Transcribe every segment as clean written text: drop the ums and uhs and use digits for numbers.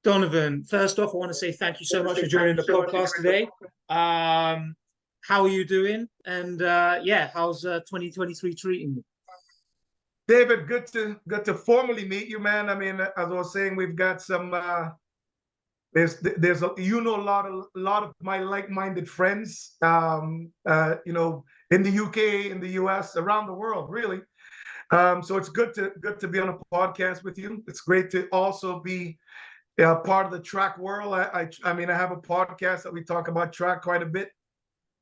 Donovan, first off, I want to say thank you so much for joining the podcast today. How are you doing? And yeah, how's 2023 treating you? David, good to formally meet you, man. I mean, as I was saying, we've got some there's a lot of my like-minded friends, in the UK, in the US, around the world, really. So it's good to be on a podcast with you. It's great to also be part of the track world. I mean, I have a podcast that we talk about track quite a bit,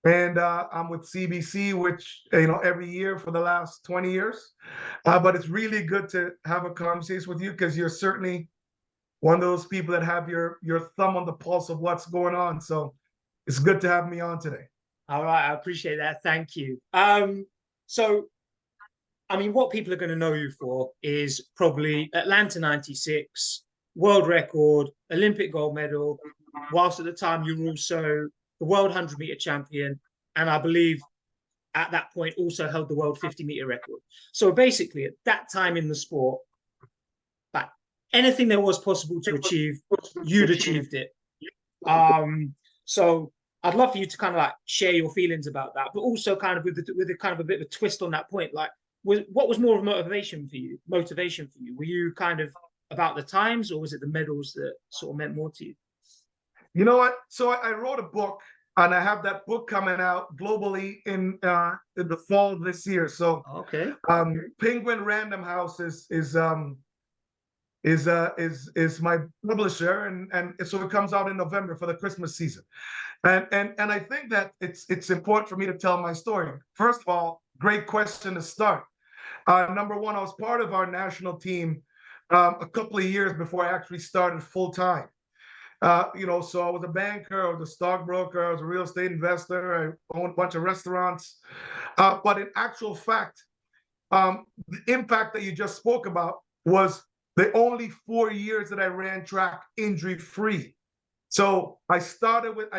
and I'm with CBC, which every year for the last 20 years. But it's really good to have a conversation with you because you're certainly one of those people that have your thumb on the pulse of what's going on. So it's good to have me on today. All right, I appreciate that. Thank you. So I mean, what people are going to know you for is probably Atlanta 96, world record, Olympic gold medal, whilst at the time you were also the world 100-meter champion, and I believe at that point also held the world 50-meter record. So basically, at that time in the sport, like anything that was possible to achieve, you'd achieved it. So I'd love for you to kind of like share your feelings about that, but also kind of with a kind of a bit of a twist on that point. Like, what was more of a motivation for you? Were you kind of about the times, or was it the medals that sort of meant more to you? You know what? So I wrote a book, and I have that book coming out globally in the fall of this year. So Okay. Penguin Random House is my publisher, and so it comes out in November for the Christmas season. And I think that it's important for me to tell my story. First of all, great question to start. Number one, I was part of our national team a couple of years before I actually started full time. So I was a banker, I was a stockbroker, I was a real estate investor, I owned a bunch of restaurants. But in actual fact, the impact that you just spoke about was the only 4 years that I ran track injury free. So I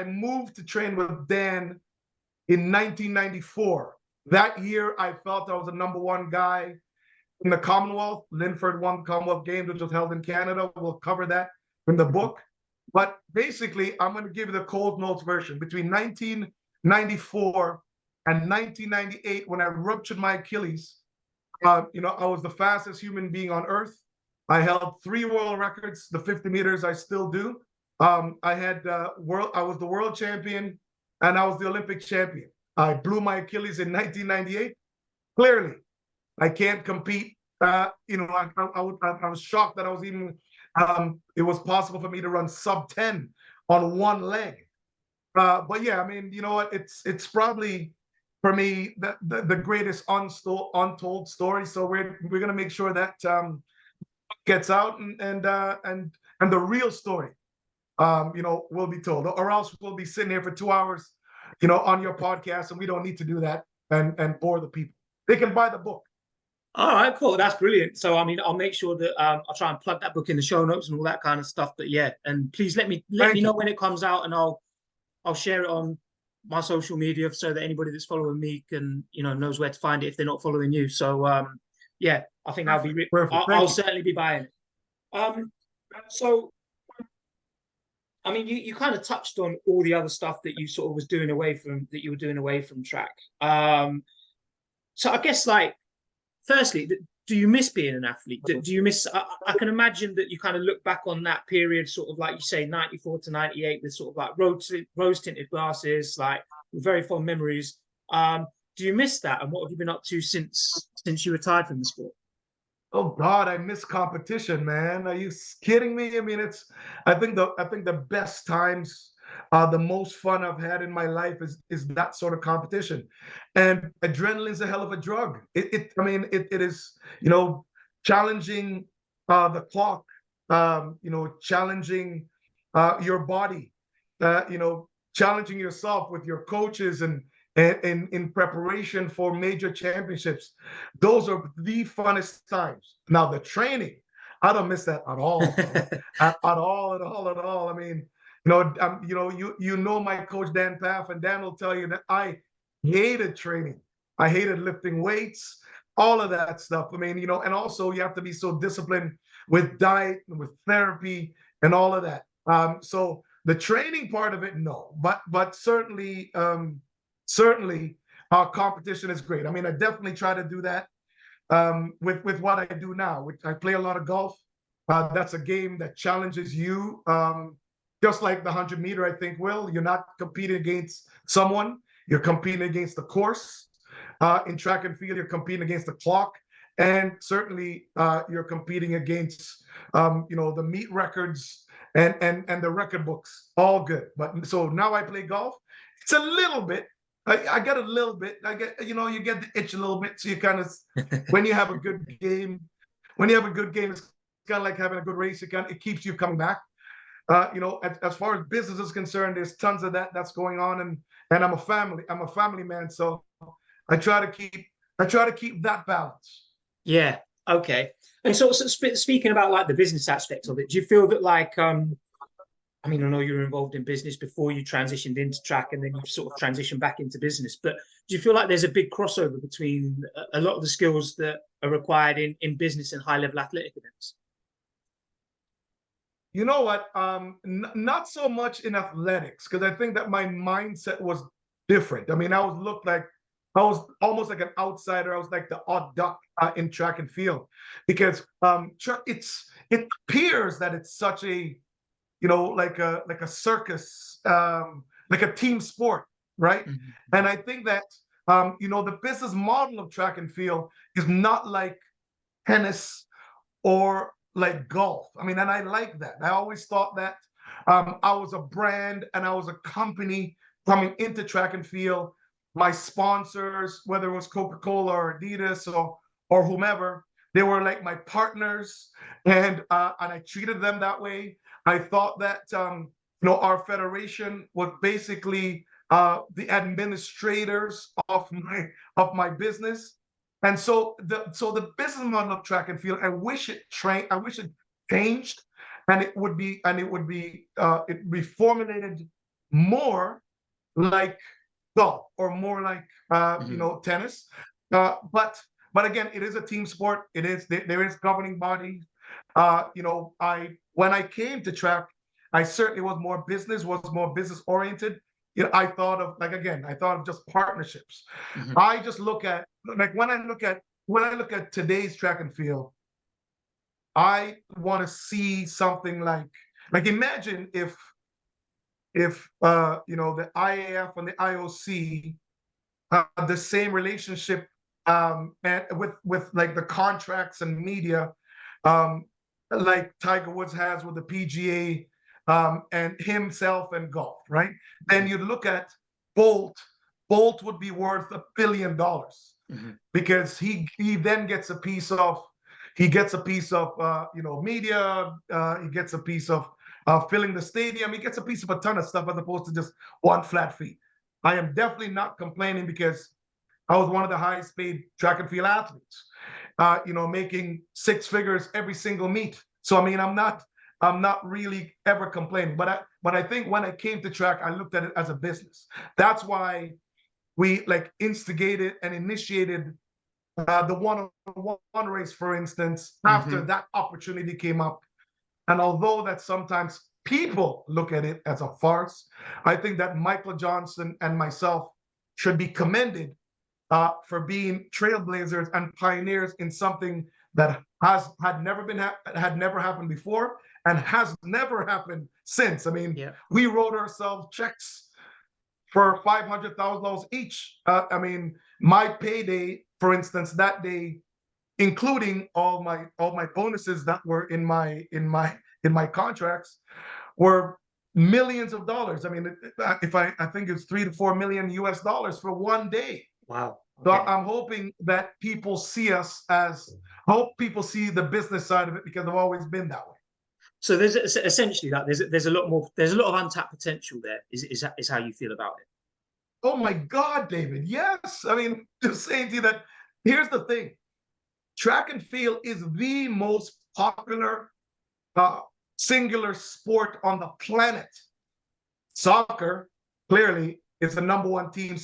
moved to train with Dan in 1994. That year, I felt I was the number one guy in the Commonwealth. Linford won Commonwealth Games, which was held in Canada. We'll cover that in the book. But basically, I'm going to give you the Cold Notes version. Between 1994 and 1998, when I ruptured my Achilles, I was the fastest human being on earth. I held 3 world records. The 50 meters I still do. I was the world champion, and I was the Olympic champion. I blew my Achilles in 1998. Clearly, I can't compete. I was shocked that it was possible for me to run sub 10 on one leg. But yeah, I mean, you know what? It's probably for me the greatest untold story. So we're gonna make sure that gets out, and the real story, will be told, or else we'll be sitting here for 2 hours, on your podcast, and we don't need to do that and bore the people. They can buy the book. All right, cool. That's brilliant. So, I mean, I'll make sure that I'll try and plug that book in the show notes and all that kind of stuff. But yeah, and please let me Thank know you. when it comes out, and I'll share it on my social media so that anybody that's following me can knows where to find it if they're not following you. So yeah, I think Perfect. I'll Thank you. certainly be buying it. So I mean, you kind of touched on all the other stuff that you sort of were doing away from track. So I guess like firstly, do you miss being an athlete? Do you miss? I can imagine that you kind of look back on that period, sort of like you say, 94 to 98, with sort of like rose tinted glasses, like very fond memories. Do you miss that? And what have you been up to since you retired from the sport? Oh God, I miss competition, man. Are you kidding me? I mean, I think the best times, the most fun I've had in my life is that sort of competition, and adrenaline's a hell of a drug. I mean, it is challenging the clock, challenging your body, challenging yourself with your coaches and in preparation for major championships. Those are the funnest times. Now the training, I don't miss that at all, bro. At all, at all, at all. I mean, you know my coach Dan Pfaff, and Dan will tell you that I hated training. I hated lifting weights, all of that stuff. I mean, and also you have to be so disciplined with diet, with therapy, and all of that. So the training part of it, no, but certainly, certainly, our competition is great. I mean, I definitely try to do that with what I do now. Which I play a lot of golf. That's a game that challenges you, just like the 100 meter. I think, Will, you're not competing against someone; you're competing against the course. In track and field, you're competing against the clock, and certainly you're competing against the meet records and the record books. All good. But so now I play golf. It's a little bit. I get a little bit. I get you get the itch a little bit. So you kind of when you have a good game, it's kind of like having a good race. It keeps you coming back. As far as business is concerned, there's tons of that's going on, and I'm a family man, so I try to keep that balance. Yeah. Okay. And so speaking about like the business aspect of it, do you feel that like I mean, I know you were involved in business before you transitioned into track, and then you sort of transitioned back into business. But do you feel like there's a big crossover between a lot of the skills that are required in business and high level athletic events? You know what? Not so much in athletics, because I think that my mindset was different. I mean, I was almost like an outsider. I was like the odd duck in track and field, because it appears that it's such a like a circus, like a team sport, right? Mm-hmm. And I think that the business model of track and field is not like tennis or like golf. I mean, and I like that. I always thought that I was a brand and I was a company coming into track and field. My sponsors, whether it was Coca-Cola or Adidas or whomever, they were like my partners, and I treated them that way. I thought that our federation was basically the administrators of my business, and so the business model of track and field, I wish it changed, and it be formulated more like golf or more like tennis. But again, it is a team sport. There is governing bodies. When I came to track, I certainly was more business oriented. I thought of just partnerships. Mm-hmm. I just look at like when I look at today's track and field, I want to see something like imagine if the IAF and the IOC had the same relationship, and with like the contracts and media, like Tiger Woods has with the PGA, and himself and golf, right? Then you look at Bolt. Bolt would be worth $1 billion, Mm-hmm. because he then gets a piece of media. He gets a piece of filling the stadium. He gets a piece of a ton of stuff as opposed to just one flat fee. I am definitely not complaining, because I was one of the highest paid track and field athletes, making six figures every single meet. So I mean, I'm not really ever complaining. But I think when I came to track, I looked at it as a business. That's why we like instigated and initiated the one-on-one race, for instance, after Mm-hmm. that opportunity came up. And although that sometimes people look at it as a farce, I think that Michael Johnson and myself should be commended for being trailblazers and pioneers in something that had never happened before and has never happened since. I mean, Yeah. we wrote ourselves checks for $500,000 each. I mean, my payday, for instance, that day, including all my bonuses that were in my contracts, were millions of dollars. I mean, I think it's 3 to 4 million US dollars for one day. Wow. So Okay. I'm hoping that people see I hope people see the business side of it, because I've always been that way. So there's essentially that there's a lot more, there's a lot of untapped potential there. Is how you feel about it? Oh my God, David. Yes. I mean, just saying to you that here's the thing. Track and field is the most popular singular sport on the planet. Soccer, clearly, is the number one team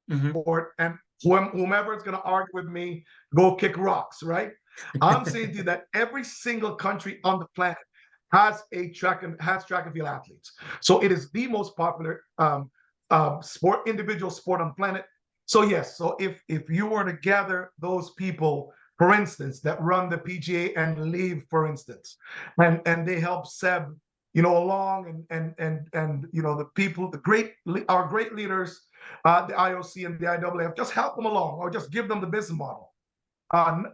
Mm-hmm. sport, and whomever is going to argue with me, go kick rocks, right? I'm saying to you that every single country on the planet, has track and field athletes. So it is the most popular individual sport on the planet. So yes, so if you were to gather those people, for instance, that run the PGA and leave, for instance, and they help Seb, along, and the people, our great leaders, the IOC and the IAAF, just help them along, or just give them the business model.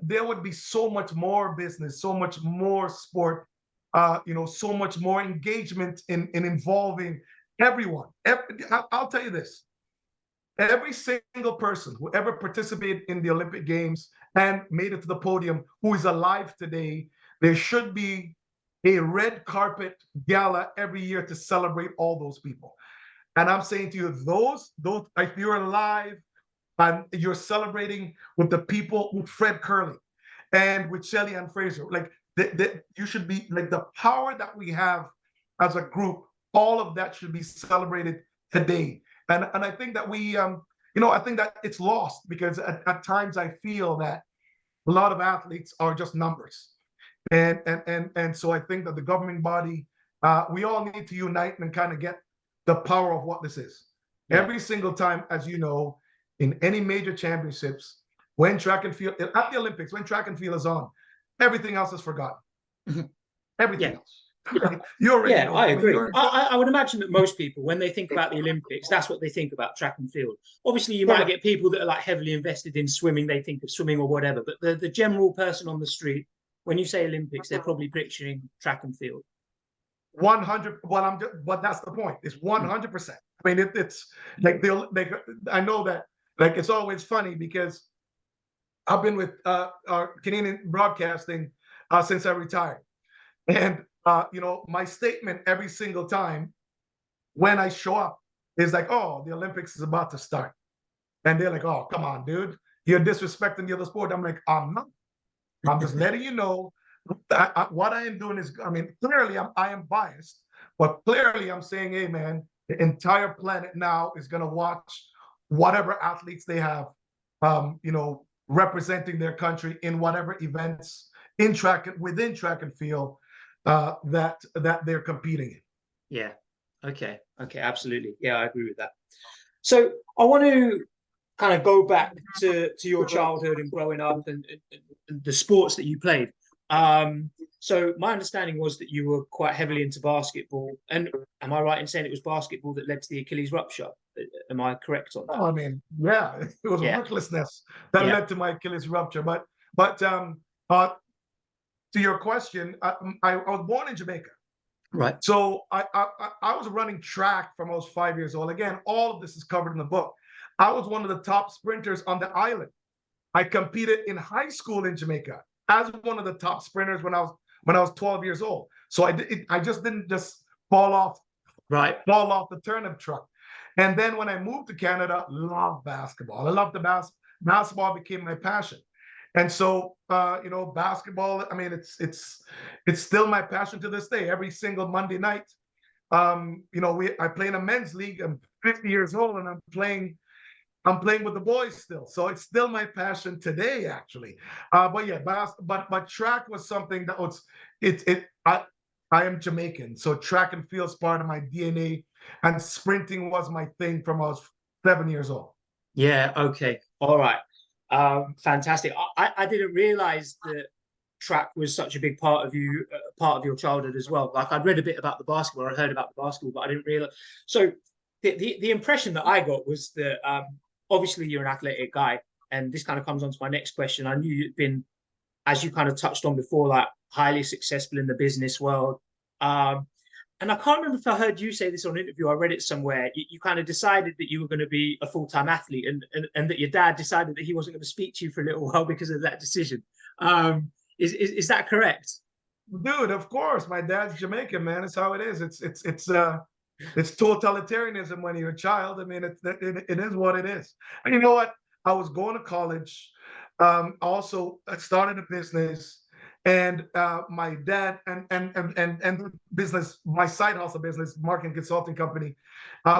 There would be so much more business, so much more sport, so much more engagement in involving everyone. I'll tell you this: every single person who ever participated in the Olympic Games and made it to the podium, who is alive today, there should be a red carpet gala every year to celebrate all those people. And I'm saying to you, those, if you're alive and you're celebrating with the people, with Fred Curley and with Shelly Ann Fraser, like you should be, like, the power that we have as a group, all of that should be celebrated today. And I think that I think that it's lost, because at times I feel that a lot of athletes are just numbers. And so I think that the governing body, we all need to unite and kind of get the power of what this is. Yeah. Every single time, as you know, in any major championships, when track and field, at the Olympics, when track and field is on, everything else is forgotten. Everything else. You already know. I agree. I would imagine that most people, when they think about the Olympics, that's what they think about, track and field. Obviously, you might get people that are like heavily invested in swimming, they think of swimming or whatever. But the general person on the street, when you say Olympics, they're probably picturing track and field. 100. But that's the point. It's 100%. I mean, it's like I know that, like, it's always funny because I've been with our Canadian broadcasting since I retired, and my statement every single time when I show up is like, "Oh, the Olympics is about to start," and they're like, "Oh, come on, dude, you're disrespecting the other sport." I'm like, "I'm not. I'm just letting you know that what I am doing is, I mean, clearly I am biased, but clearly I'm saying, hey, man, the entire planet now is going to watch whatever athletes they have, representing their country in whatever events within track and field that they're competing in." Yeah. Okay. Absolutely. Yeah, I agree with that. So I want to kind of go back to your childhood and growing up and the sports that you played. So my understanding was that you were quite heavily into basketball. And am I right in saying it was basketball that led to the Achilles rupture? Am I correct on that? Oh, I mean, yeah, it was recklessness that led to my Achilles rupture. But to your question, I was born in Jamaica. Right. So I was running track from I was 5 years old. Again, all of this is covered in the book. I was one of the top sprinters on the island. I competed in high school in Jamaica as one of the top sprinters when I was 12 years old. So I just didn't just fall off the turnip truck. And then when I moved to Canada, loved basketball. I loved the basketball became my passion. And so basketball, I mean, it's still my passion to this day. Every single Monday night, I play in a men's league. I'm 50 years old and I'm playing with the boys still. So it's still my passion today, actually. But track was something that was, I am Jamaican. So track and field is part of my DNA, and sprinting was my thing from I was 7 years old. Yeah. Okay. All right. Fantastic. I didn't realize that track was such a big part of your childhood as well. Like, I'd read a bit about the basketball, I heard about the basketball, but I didn't realize. So the impression that I got was that obviously you're an athletic guy, and this kind of comes on to my next question. I knew you'd been, as you kind of touched on before, like highly successful in the business world. And I can't remember if I heard you say this on an interview. I read it somewhere. You kind of decided that you were going to be a full-time athlete, and that your dad decided that he wasn't going to speak to you for a little while because of that decision. Is that correct? Dude, of course. My dad's Jamaican, man. It's how it is. It's totalitarianism when you're a child. I mean, it is what it is. And you know what? I was going to college. Also, I started a business. And my dad and business, my side hustle business, marketing consulting company,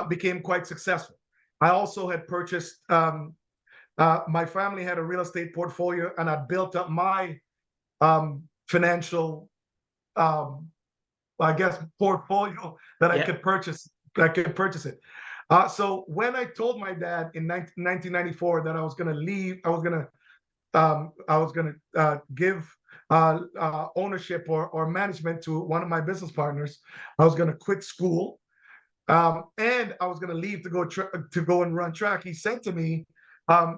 became quite successful. I also had purchased, my family had a real estate portfolio, and I built up my financial I guess, portfolio that I Yeah. could purchase. I could purchase it. So when I told my dad in 1994 that I was going to leave, I was going to give ownership or management to one of my business partners. I was going to quit school, and I was going to leave to go and run track. He said to me,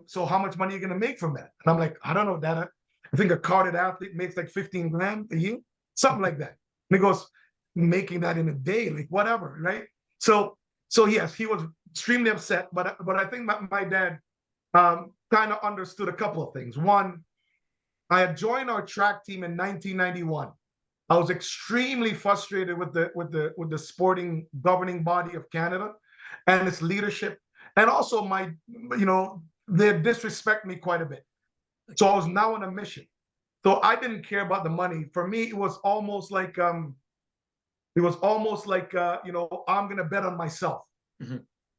"So how much money are you going to make from that?" And I'm like, "I don't know, Dad. I think a carded athlete makes like 15 grand a year, something like that." And he goes, "Making that in a day, like whatever, right?" So yes, he was extremely upset, but I think my dad kind of understood a couple of things. One, I had joined our track team in 1991. I was extremely frustrated with the sporting governing body of Canada and its leadership, and also they disrespect me quite a bit. So I was now on a mission. So I didn't care about the money. For me, it was almost like I'm gonna bet on myself. Mm-hmm.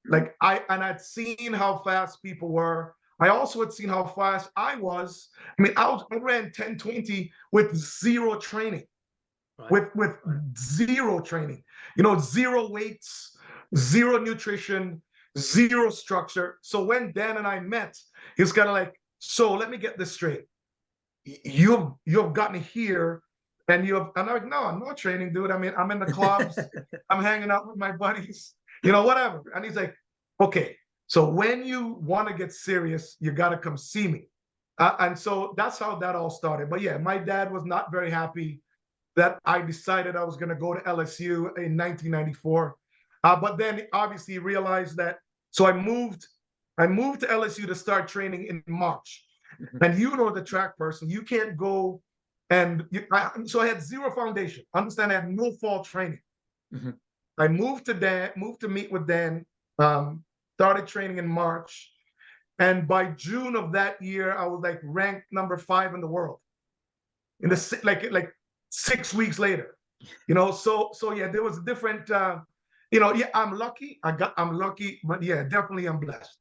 Like I'd seen how fast people were. I also had seen how fast I was. I mean, I ran 10:20 with zero training, Right. with zero training. Zero weights, zero nutrition, zero structure. So when Dan and I met, he's kind of like, "So let me get this straight. You've gotten here, and I'm like, no, I'm not training, dude. I mean, I'm in the clubs, I'm hanging out with my buddies, whatever." And he's like, "Okay, so when you want to get serious, you got to come see me." And so that's how that all started. But yeah, my dad was not very happy that I decided I was going to go to LSU in 1994. But then obviously realized that. So I moved to LSU to start training in March. Mm-hmm. And the track person, you can't go so I had zero foundation. Understand, I had no fall training. Mm-hmm. I moved to meet with Dan, started training in March. And by June of that year, I was like ranked number 5 in the world. In the like 6 weeks later, So yeah, there was a different. Yeah, I'm lucky, but yeah, definitely I'm blessed.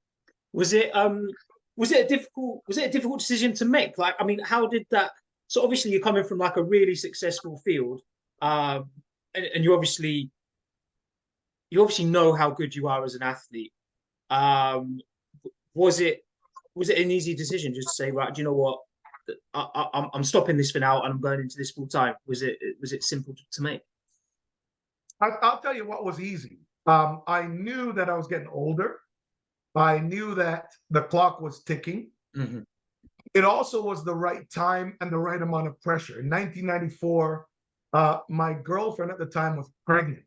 Was it a difficult decision to make? Like, I mean, how did that? So obviously you're coming from like a really successful field, and you obviously know how good you are as an athlete. Um, was it an easy decision just to say, right, do you know what? I'm stopping this for now and I'm going into this full time. Was it simple to make? I'll tell you what was easy. I knew that I was getting older. I knew that the clock was ticking. Mm-hmm. It also was the right time and the right amount of pressure. In 1994, my girlfriend at the time was pregnant,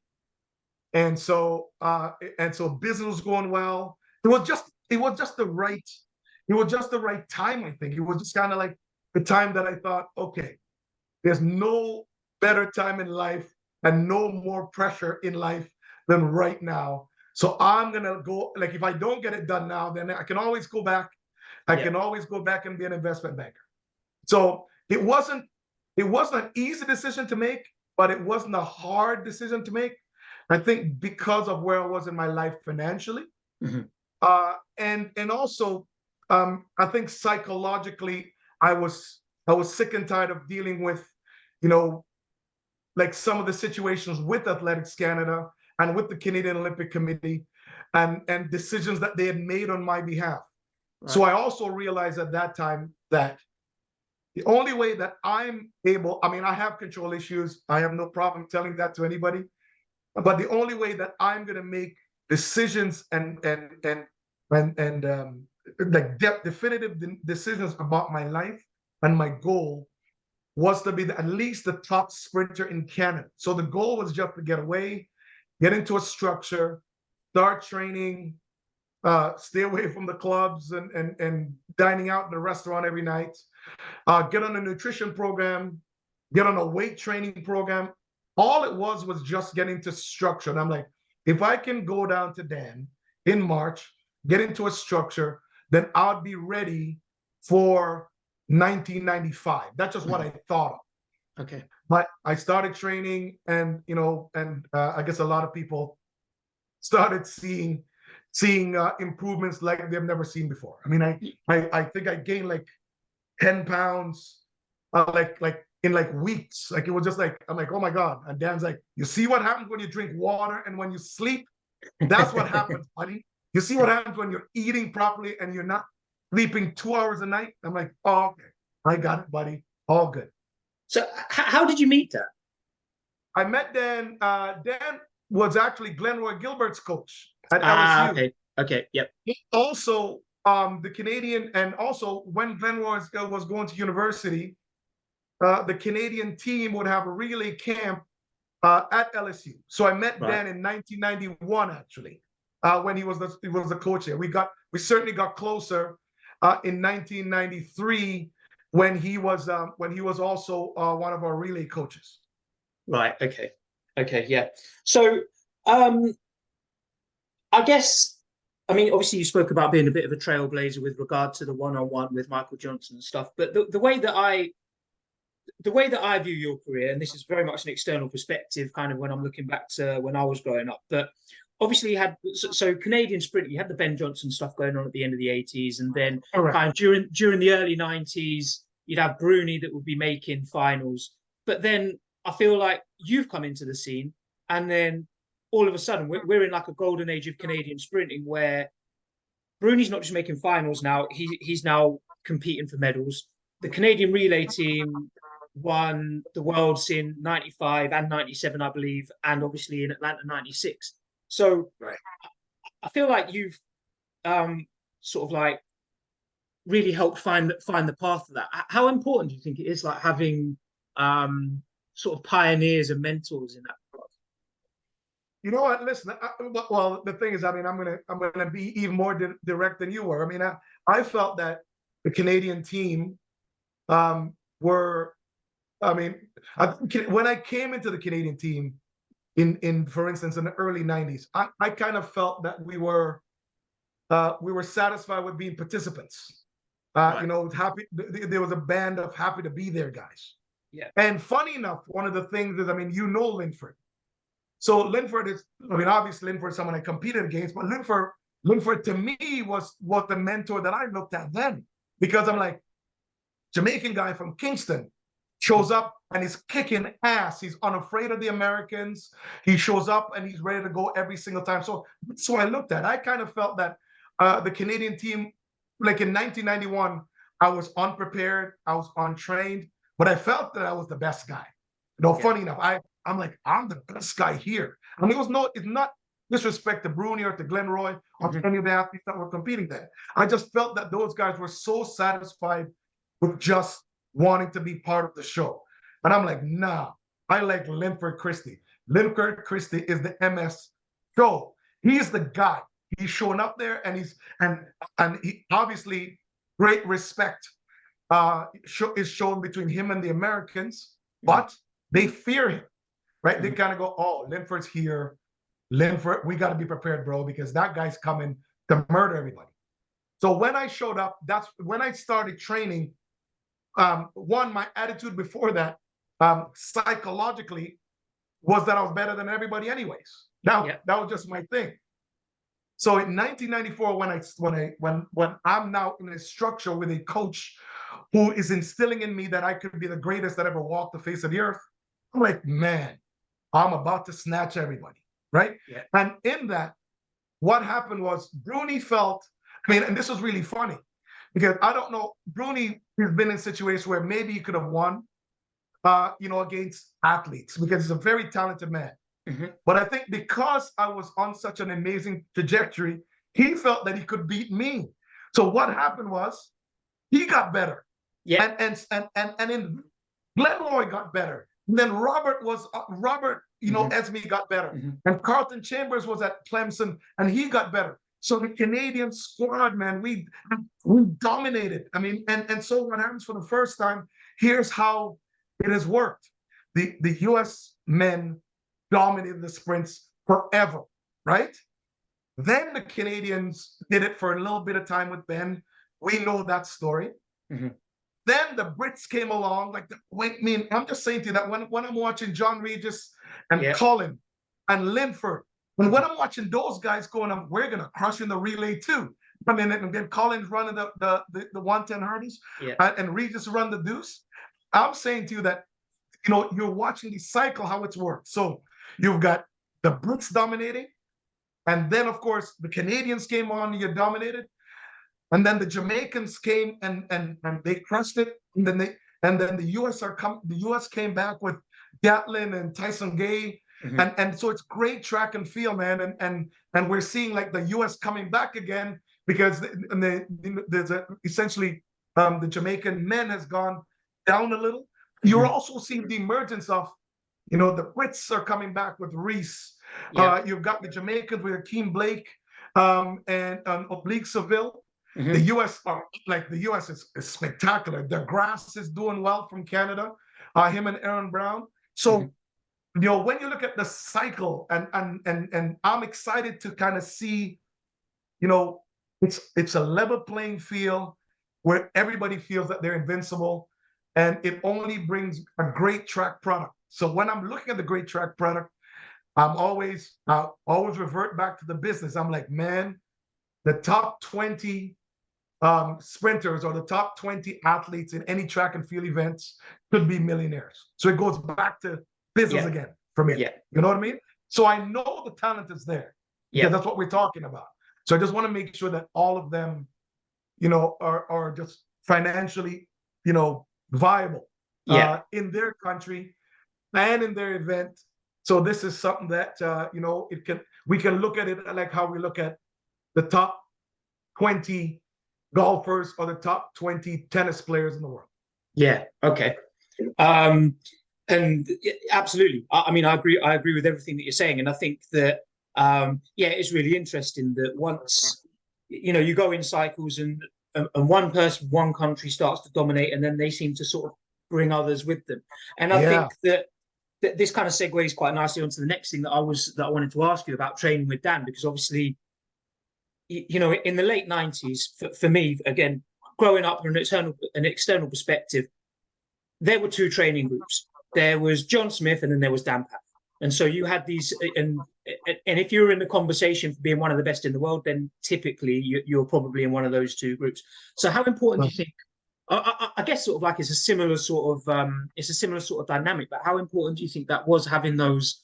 and so business was going well. It was just the right time. I think it was just kind of like the time that I thought, okay, there's no better time in life and no more pressure in life than right now. So I'm gonna go. Like, if I don't get it done now, then I can always go back. I Yeah. can always go back and be an investment banker. So it wasn't an easy decision to make, but it wasn't a hard decision to make. I think because of where I was in my life financially, Mm-hmm. and also, I think psychologically, I was sick and tired of dealing with, you know, like some of the situations with Athletics Canada and with the Canadian Olympic Committee, and decisions that they had made on my behalf. Right. So I also realized at that time that the only way that I'm able, I mean, I have control issues. I have no problem telling that to anybody. But the only way that I'm going to make decisions and like definitive decisions about my life and my goal was to be at least the top sprinter in Canada. So the goal was just to get away, get into a structure, start training, stay away from the clubs and dining out in the restaurant every night, get on a nutrition program, get on a weight training program. All it was just getting to structure. And I'm like, if I can go down to Dan in March, get into a structure, then I'll be ready for 1995. That's just what I thought of. Okay. But I started training, and I guess a lot of people started seeing improvements like they've never seen before. I mean, I think I gained like 10 pounds, like in like weeks. Like it was just like, I'm like, oh my God. And Dan's like, you see what happens when you drink water and when you sleep? That's what happens, buddy. You see what happens when you're eating properly and you're not sleeping 2 hours a night? I'm like, oh, okay. I got it, buddy. All good. So how did you meet that? I met Dan. Dan was actually Glenroy Gilbert's coach at Ah, LSU. okay. Okay. Yep. He also, the Canadian, and also when Glenroy was going to university, the Canadian team would have a relay camp at LSU. So I met Right. Dan in 1991, actually, when he was the coach there. We certainly got closer in 1993 when he was also one of our relay coaches. Right. Okay. Okay. Yeah. So, um, I guess, I mean, obviously you spoke about being a bit of a trailblazer with regard to the one-on-one with Michael Johnson and stuff, but the way that I view your career, and this is very much an external perspective, kind of when I'm looking back to when I was growing up, but obviously you had so Canadian sprint, you had the Ben Johnson stuff going on at the end of the 80s, and then Correct. kind of during the early 90s, you'd have Bruni that would be making finals. But then I feel like you've come into the scene, and then all of a sudden we're in like a golden age of Canadian sprinting where Bruni's not just making finals now, he's now competing for medals. The Canadian relay team won the worlds in 95 and 97, I believe, and obviously in Atlanta 96. So Right. I feel like you've sort of like really helped find the path to that. How important do you think it is, like having sort of pioneers and mentors in that path? You know what? Listen. Well, the thing is, I mean, I'm gonna be even more direct than you were. I mean, I felt that the Canadian team were. I mean, when I came into the Canadian team in for instance in the early '90s, I kind of felt that we were satisfied with being participants. Right. You know, happy. There was a band of happy to be there guys. Yeah. And funny enough, one of the things is, I mean, you know Linford. So Linford is, I mean, obviously Linford is someone I competed against, but Linford to me was the mentor that I looked at then, because I'm like, Jamaican guy from Kingston shows up and he's kicking ass. He's unafraid of the Americans. He shows up and he's ready to go every single time. So that's what I looked at. I kind of felt that the Canadian team, like in 1991, I was unprepared, I was untrained, but I felt that I was the best guy. You know, Yeah. funny enough, I'm like, I'm the best guy here. And it's not disrespect to Bruni or to Glenroy or to any of the athletes that were competing there. I just felt that those guys were so satisfied with just wanting to be part of the show. And I'm like, nah, I like Linford Christie. Linford Christie is the MS show. He's the guy. He's showing up there, and he obviously great respect is shown between him and the Americans, but they fear him, right? They kind of go, oh, Linford's here. Linford, we got to be prepared, bro, because that guy's coming to murder everybody. So when I showed up, that's when I started training. One, my attitude before that, psychologically, was that I was better than everybody, anyways. Now that was just my thing. So in 1994, when I'm now in a structure with a coach who is instilling in me that I could be the greatest that ever walked the face of the earth, I'm like, man, I'm about to snatch everybody, right? Yeah. And in that, what happened was Bruni felt, I mean, and this was really funny, because I don't know, Bruni has been in situations where maybe he could have won, against athletes, because he's a very talented man. But I think because I was on such an amazing trajectory, he felt that he could beat me. So what happened was he got better. Yeah. And then Glenroy got better. And then Robert, Esme got better. And Carlton Chambers was at Clemson and he got better. So the Canadian squad, man, we dominated. I mean, and so what happens for the first time, here's how it has worked. The US men dominated the sprints forever, right? Then the Canadians did it for a little bit of time with Ben. We know that story. Then the Brits came along, I'm just saying to you that when I'm watching John Regis and Colin and Linford, when I'm watching those guys going, we're gonna crush in the relay too. I mean, and then Colin's running the 110 hurdles, and Regis run the deuce. I'm saying to you that you're watching the cycle, how it's worked. So you've got the Brits dominating, and then of course the Canadians came on, you dominated, and then the Jamaicans came and they crushed it, and then the US came back with Gatlin and Tyson Gay. And so it's great track and field, man. And we're seeing like the US coming back again because essentially the Jamaican men has gone down a little. You're also seeing the emergence of, the Brits are coming back with Reese. Yeah. You've got the Jamaicans with Akeem Blake and Oblique Seville. The US is spectacular. The Grass is doing well from Canada. Him and Aaron Brown. So when you look at the cycle, and I'm excited to kind of see, it's a level playing field where everybody feels that they're invincible, and it only brings a great track product. So when I'm looking at the great track product, I always revert back to the business. I'm like, man, the top 20 sprinters or the top 20 athletes in any track and field events could be millionaires. So it goes back to business again for me. Yeah. You know what I mean? So I know the talent is there. Yeah, that's what we're talking about. So I just want to make sure that all of them, are just financially, viable in their country and in their event. So this is something that we can look at it like how we look at the top 20 golfers or the top 20 tennis players in the world. Yeah. Okay. And absolutely. I mean, I agree with everything that you're saying. And I think that, it's really interesting that once, you go in cycles and one person, one country starts to dominate, and then they seem to sort of bring others with them. And I think that this kind of segues quite nicely onto the next thing that I wanted to ask you about training with Dan, because obviously, in the late 90s, for me, again, growing up from an external perspective, there were two training groups. There was John Smith, and then there was Dan Pfaff. And so you had these, and if you were in the conversation for being one of the best in the world, then typically you're probably in one of those two groups. So how important do you think? I guess sort of like it's a similar sort of dynamic. But how important do you think that was having those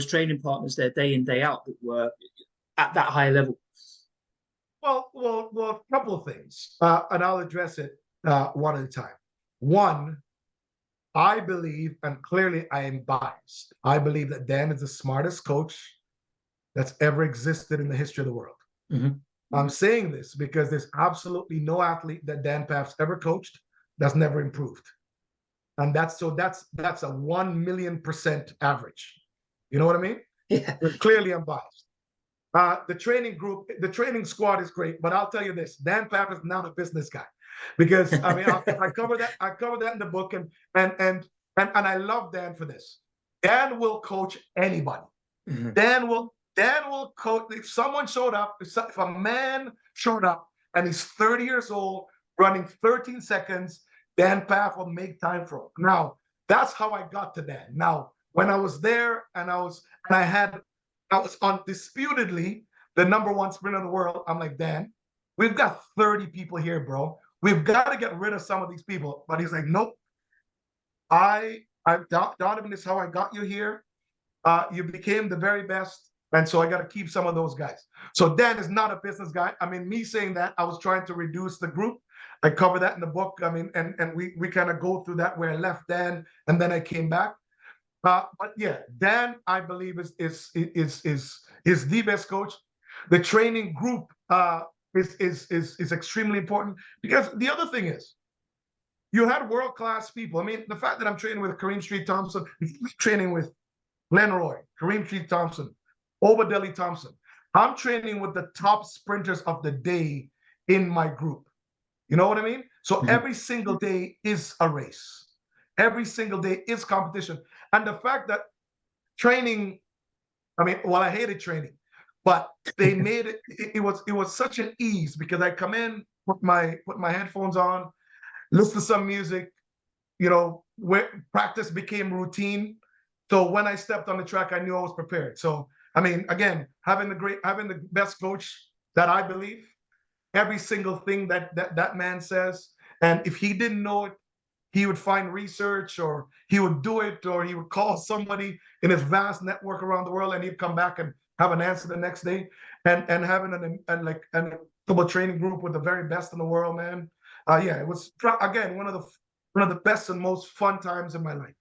training partners there day in, day out that were at that high level? Well, a couple of things, and I'll address it one at a time. One, I believe, and clearly I am biased, I believe that Dan is the smartest coach that's ever existed in the history of the world. I'm saying this because there's absolutely no athlete that Dan Pfaff's ever coached that's never improved. And that's a 1,000,000% average. You know what I mean? Yeah. Clearly I'm biased. The training squad is great, but I'll tell you this: Dan Pfaff is not a business guy, because I mean, I cover that in the book, and I love Dan for this. Dan will coach anybody. Dan will coach. If someone showed up, if a man showed up and he's 30 years old, running 13 seconds, Dan Pfaff will make time for him. Now, that's how I got to Dan. Now, when I was there and I was undisputedly the #1 sprinter in the world, I'm like, Dan, we've got 30 people here, bro. We've got to get rid of some of these people. But he's like, nope. Donovan, is how I got you here. You became the very best. And so I got to keep some of those guys. So Dan is not a business guy. I mean, me saying that, I was trying to reduce the group. I cover that in the book. I mean, and we kind of go through that where I left Dan and then I came back. But yeah, Dan, I believe is the best coach. The training group is extremely important, because the other thing is, you had world-class people. I mean, the fact that I'm training with Kareem Street Thompson, training with Glenn Roy, Kareem Street Thompson, Obadeli Thompson. I'm training with the top sprinters of the day in my group. You know what I mean? So every single day is a race. Every single day is competition. And the fact that training, I mean, well, I hated training, but they made it, it was such an ease, because I come in, put my headphones on, listen to some music, where practice became routine. So when I stepped on the track, I knew I was prepared. So, I mean, again, having the best coach that I believe, every single thing that man says, and if he didn't know it, he would find research, or he would do it, or he would call somebody in his vast network around the world, and he'd come back and have an answer the next day. And having an incredible training group with the very best in the world, man. Yeah, it was again one of the best and most fun times in my life.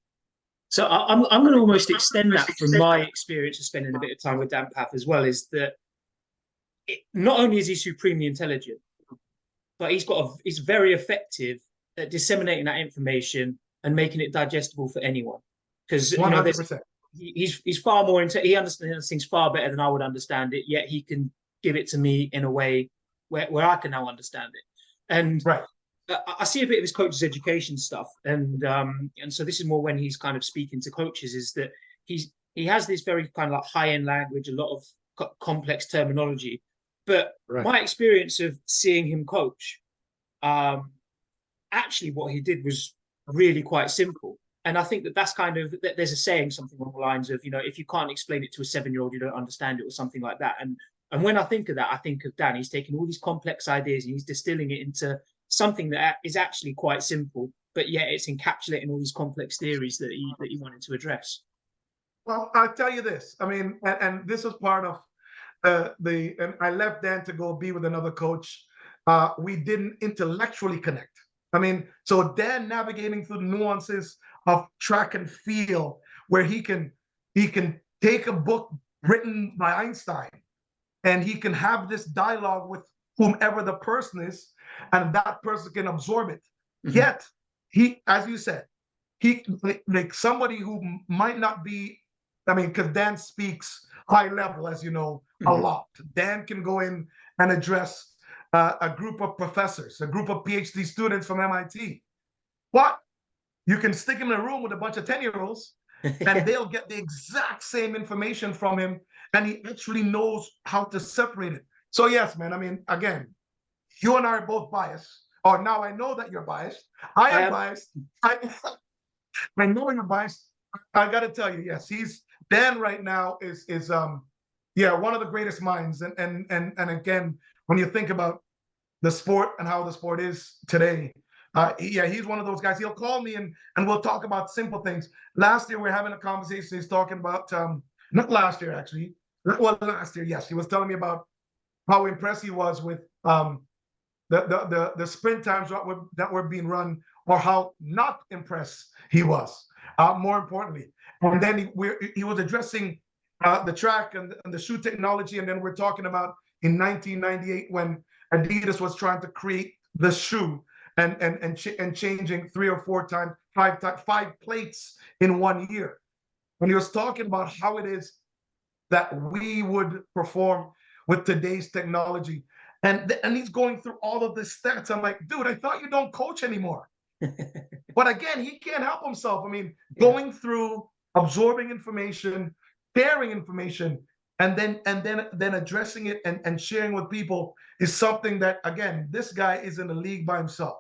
So I'm going to almost extend that from my experience of spending a bit of time with Dan Pfaff as well. Is that not only is he supremely intelligent, but he's very effective at disseminating that information and making it digestible for anyone. Because 100%. He's far more into, he understands things far better than I would understand it. Yet he can give it to me in a way where I can now understand it. And right. I see a bit of his coaches' education stuff, and so this is more when he's kind of speaking to coaches. Is that he has this very kind of like high-end language, a lot of complex terminology. But my experience of seeing him coach, actually, what he did was really quite simple. And I think that's kind of, there's a saying something along the lines of, if you can't explain it to a 7-year-old, you don't understand it, or something like that. And when I think of that, I think of Dan. He's taking all these complex ideas and he's distilling it into something that is actually quite simple, but yet it's encapsulating all these complex theories that he wanted to address. Well, I'll tell you this. I mean, and this was part of and I left Dan to go be with another coach. We didn't intellectually connect. I mean, so Dan navigating through the nuances of track and field, where he can take a book written by Einstein, and he can have this dialogue with whomever the person is, and that person can absorb it. Mm-hmm. Yet he, as you said, he like somebody who might not be, I mean, because Dan speaks high level, as you know, a lot. Dan can go in and address a group of professors, a group of PhD students from MIT. But you can stick him in a room with a bunch of 10-year-olds and they'll get the exact same information from him, and he actually knows how to separate it. So yes, man, I mean, again, you and I are both biased. Or now I know that you're biased. I am biased. I know you're biased. I got to tell you, yes, Dan right now is one of the greatest minds. And again, when you think about the sport and how the sport is today, he's one of those guys. He'll call me and we'll talk about simple things. Last year we were having a conversation. He's talking about not last year actually. Well, last year, yes, he was telling me about how impressed he was with the sprint times that were being run, or how not impressed he was. More importantly, and then he was addressing the track and the shoe technology, and then we're talking about in 1998 when Adidas was trying to create the shoe and changing 3 or 4 times, 5 plates in 1 year. When he was talking about how it is that we would perform with today's technology, and he's going through all of this stats. I'm like, dude, I thought you don't coach anymore. But again, he can't help himself. I mean, going through, absorbing information, sharing information, and then addressing it and sharing with people is something that, again, this guy is in a league by himself.